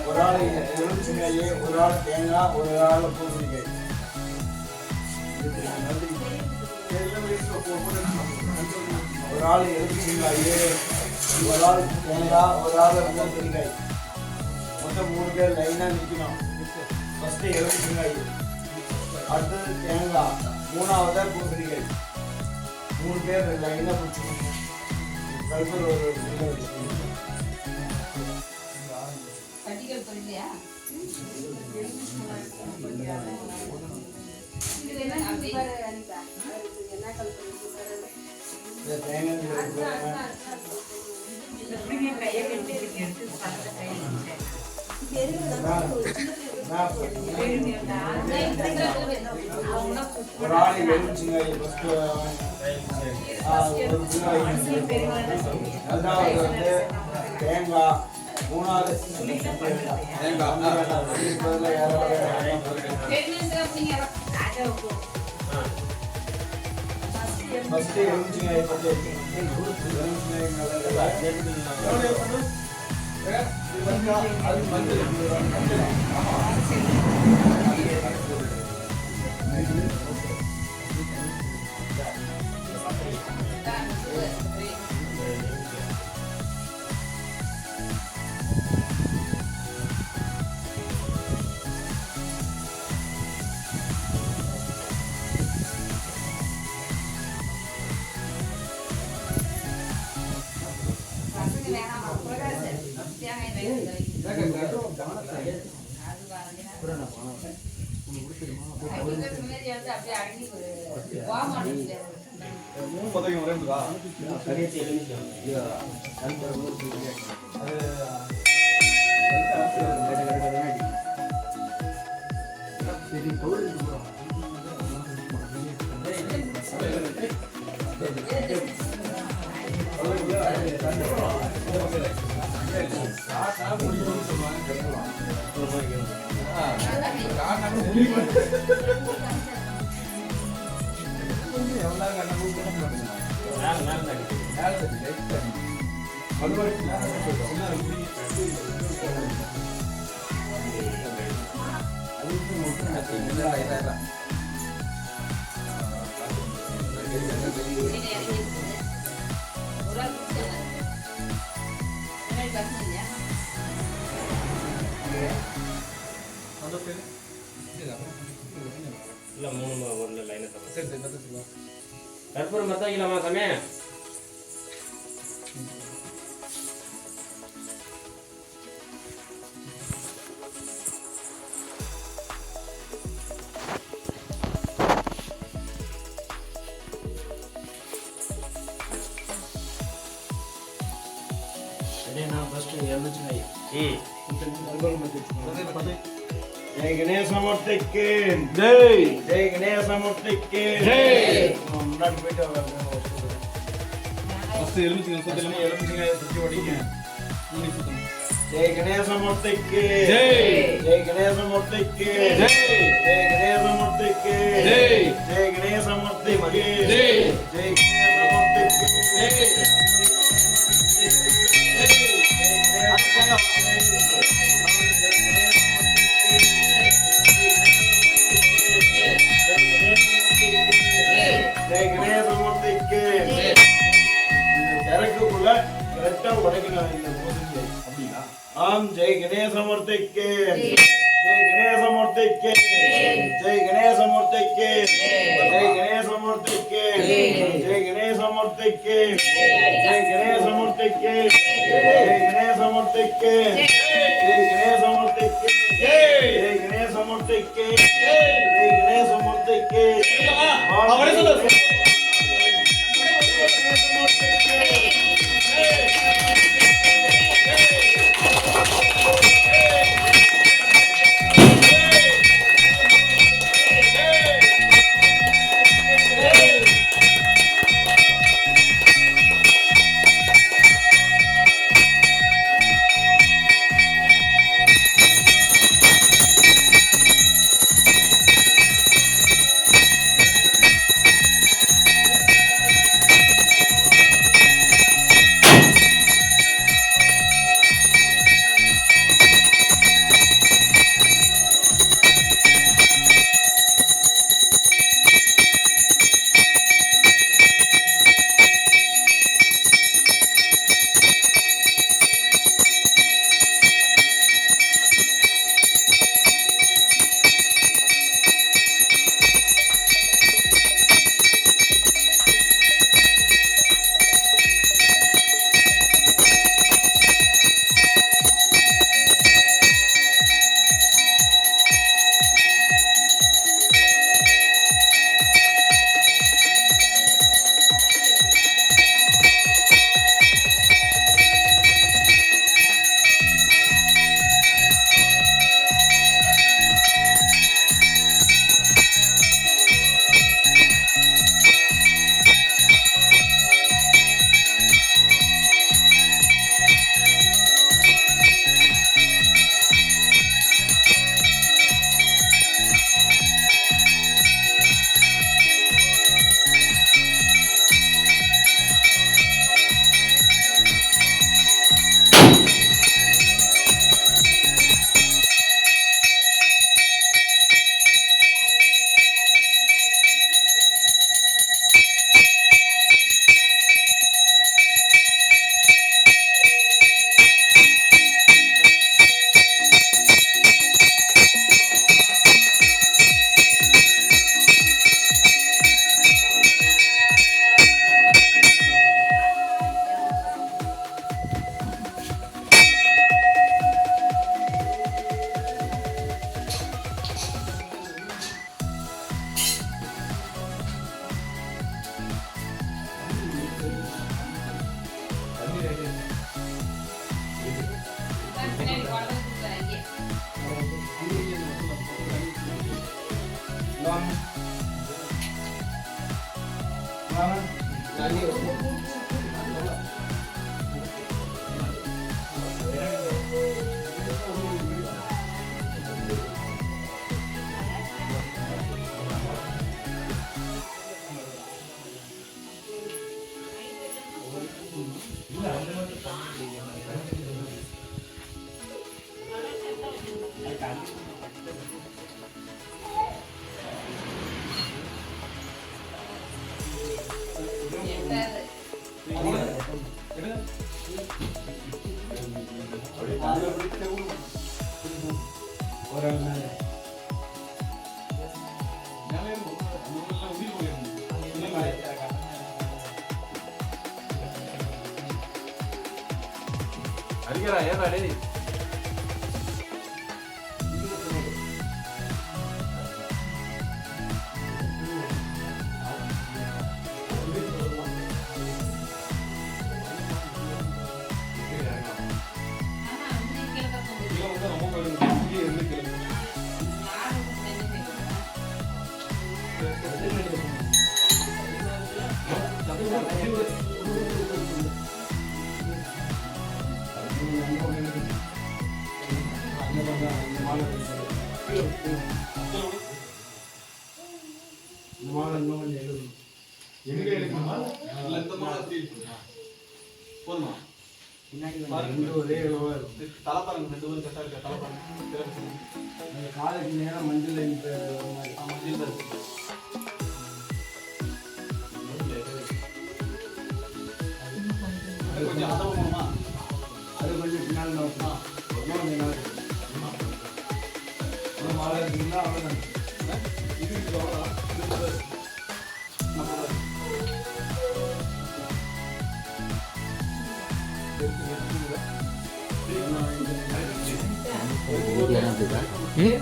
ஒரு ஆள் எலுமிச்சங்காய், ஒரு ஆள் தேங்காய், ஒரு ஆள் பூசணிக்காய். ஒரு ஆள் எலுமிச்சங்காய், ஒரு ஆள் தேங்காய், ஒரு ஆள் பூசணிக்காய். மொத்தம் 3 பேர் லைனாக நிற்கணும். ஃபஸ்ட்டு எலுமிச்சங்காய், அடுத்தது தேங்காய், 3ஆவதாக பூசணிக்காய். 3 பேர் லைனாக பிடிச்சிக்கணும். கல்பூர் ஒரு ஒரு ஆள் எலுமிச்சங்காய் அதாவது வந்து தேங்காய், 3ஆவது ஃபஸ்ட்டு எலுமிச்சங்காய் பற்றி கற்பூரம் மொத்தம் வைக்கலாமா சாமி? நான் ஃபஸ்ட்டு எலுமிச்சங்காய் जय गणेश मूर्ति की जय, जय गणेश मूर्ति की जय. முன்னாடி போய்ட்டு ஃபர்ஸ்ட் எலுமிச்சங்காய் சுத்தி ஓடிங்க. जय गणेश मूर्ति की जय, जय गणेश मूर्ति की जय, जय गणेश मूर्ति की जय, जय गणेश मूर्ति की जय, जय गणेश मूर्ति की जय. जय गणेश मूर्ति के चरकुला करेक्टा उड़कना அப்படினா ஆம். जय गणेश मूर्ति के जय गणेश मूर्ति के जय गणेश मूर्ति के जय गणेश मूर्ति के जय गणेश मूर्ति के जय गणेश मूर्ति के जय गणेश मूर्ति के जय गणेश मूर्ति के जय गणेश मूर्ति के जय गणेश मूर्ति के அவரே சொல்லுங்க. அடிக்கிறா ஏன்டா டேய் காலைக்கு நேரம் மஞ்சள் கொஞ்சம் அது கொஞ்சம் பின்னால் மாலை இருக்குன்னா அவ்வளோதான்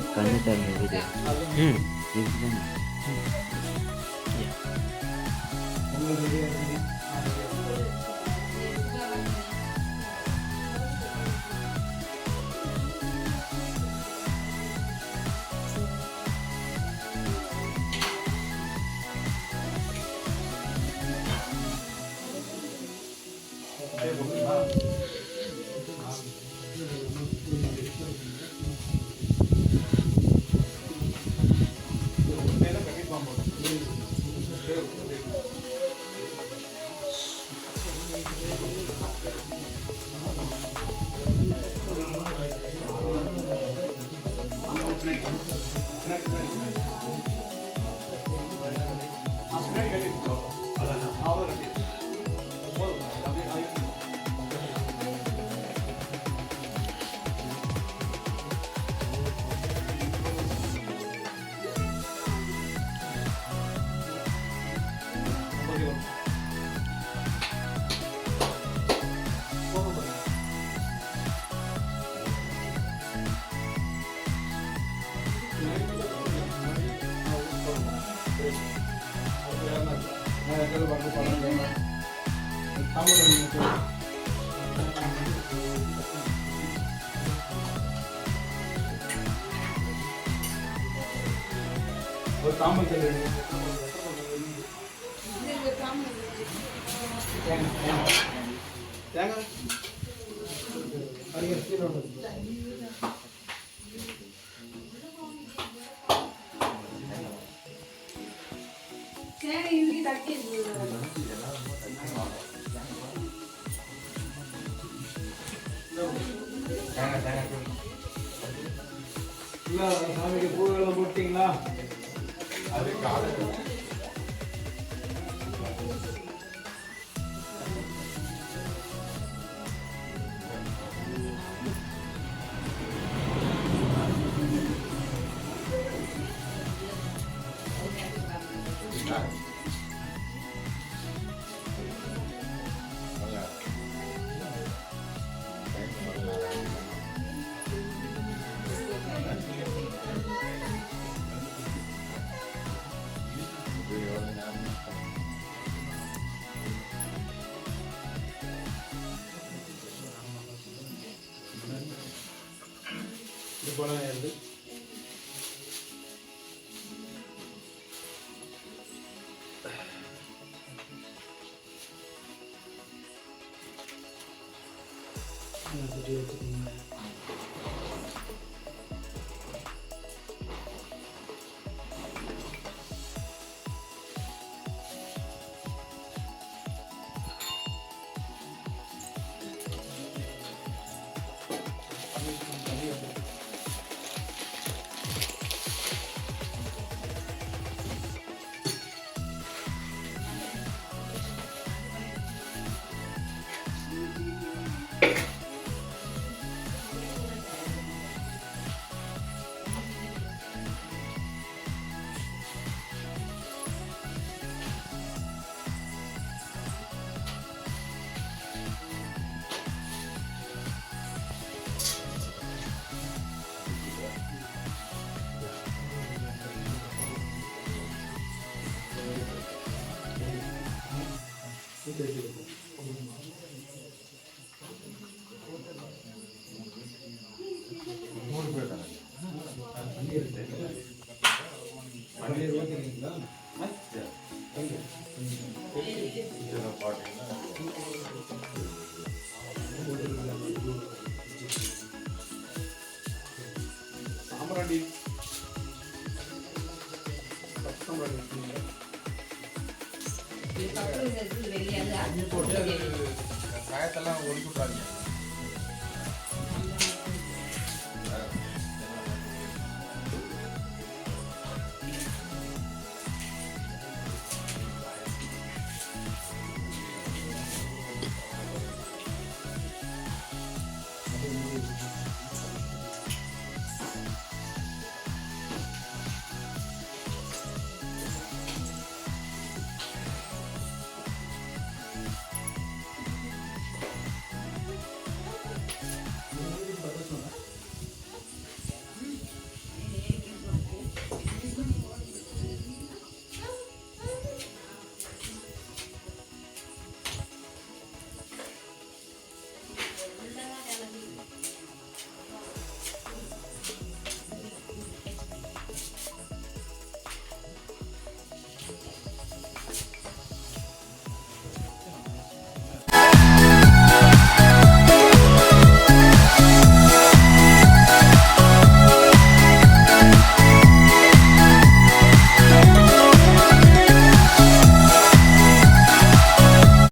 கண்ணு தரணும் வீடியோ ஒரு தாம்பல் தேங்காய் சாமிக்கு பூவெல்லாம் போட்டீங்களா? அது காலையில் இது போல இருந்து சுற்றி வச்சுக்கோங்க. சுற்றி வச்சுக்கோங்க. பன்னீர் ஊற்றிக்கிறீங்களா? சாம்பிராணி இது பக்கம் இந்த இது வெளியே அது போட்டு அது காயத்தெல்லாம் ஒழிச்சு விட்டாங்க.